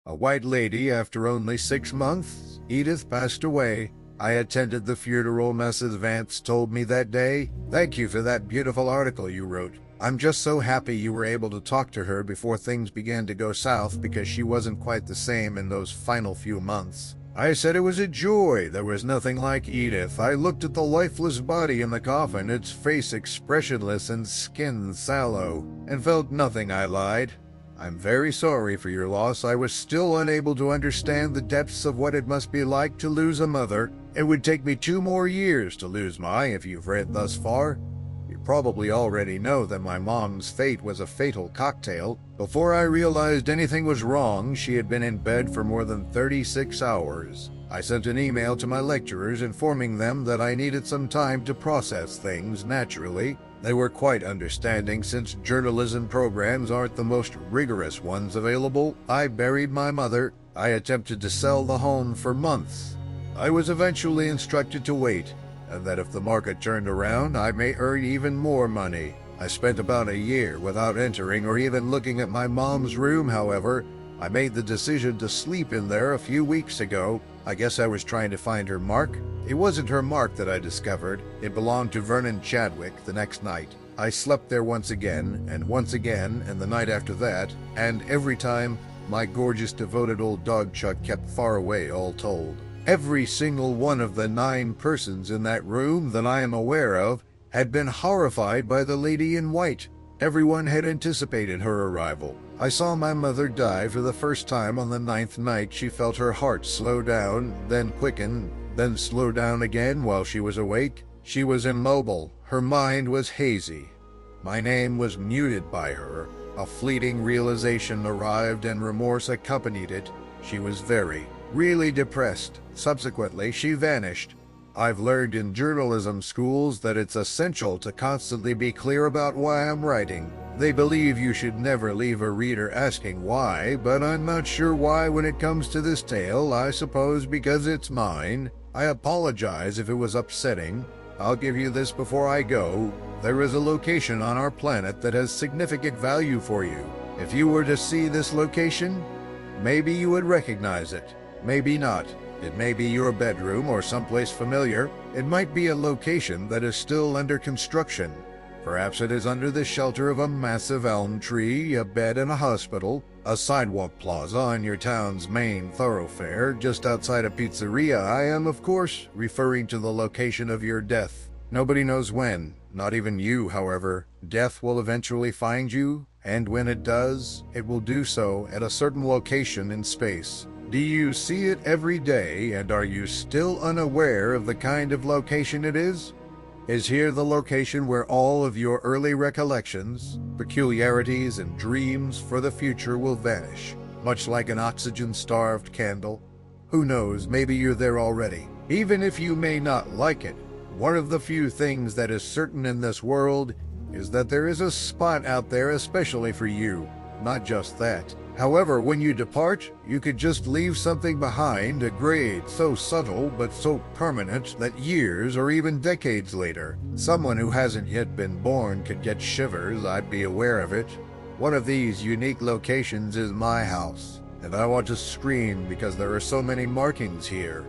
A white lady after only 6 months. Edith passed away. I attended the funeral Mrs. Vance told me that day. Thank you for that beautiful article you wrote. I'm just so happy you were able to talk to her before things began to go south, because she wasn't quite the same in those final few months. I said it was a joy. There was nothing like Edith. I looked at the lifeless body in the coffin, its face expressionless and skin sallow, and felt nothing. I lied. I'm very sorry for your loss. I was still unable to understand the depths of what it must be like to lose a mother. It would take me 2 more years to lose if you've read thus far. You probably already know that my mom's fate was a fatal cocktail. Before I realized anything was wrong, she had been in bed for more than 36 hours. I sent an email to my lecturers informing them that I needed some time to process things naturally. They were quite understanding, since journalism programs aren't the most rigorous ones available. I buried my mother. I attempted to sell the home for months. I was eventually instructed to wait, and that if the market turned around, I may earn even more money. I spent about a year without entering or even looking at my mom's room. However, I made the decision to sleep in there a few weeks ago. I guess I was trying to find her mark. It wasn't her mark that I discovered. It belonged to Vernon Chadwick the next night. I slept there once again, and the night after that, and every time, my gorgeous devoted old dog Chuck kept far away, all told. Every single one of the 9 persons in that room that I am aware of had been horrified by the lady in white. Everyone had anticipated her arrival. I saw my mother die for the first time on the 9th night. She felt her heart slow down, then quicken, then slow down again while she was awake. She was immobile. Her mind was hazy. My name was muted by her. A fleeting realization arrived and remorse accompanied it. She was really depressed. Subsequently, she vanished. I've learned in journalism schools that it's essential to constantly be clear about why I'm writing. They believe you should never leave a reader asking why, but I'm not sure why when it comes to this tale. I suppose because it's mine. I apologize if it was upsetting. I'll give you this before I go. There is a location on our planet that has significant value for you. If you were to see this location, maybe you would recognize it. Maybe not. It may be your bedroom or someplace familiar. It might be a location that is still under construction. Perhaps it is under the shelter of a massive elm tree, a bed in a hospital, a sidewalk plaza on your town's main thoroughfare, just outside a pizzeria. I am, of course, referring to the location of your death. Nobody knows when, not even you, however. Death will eventually find you, and when it does, it will do so at a certain location in space. Do you see it every day, and are you still unaware of the kind of location it is? Is here the location where all of your early recollections, peculiarities, and dreams for the future will vanish, much like an oxygen-starved candle? Who knows, maybe you're there already. Even if you may not like it, one of the few things that is certain in this world is that there is a spot out there especially for you. Not just that. However, when you depart, you could just leave something behind, a grade so subtle but so permanent that years or even decades later, someone who hasn't yet been born could get shivers. I'd be aware of it. One of these unique locations is my house, and I want to scream because there are so many markings here.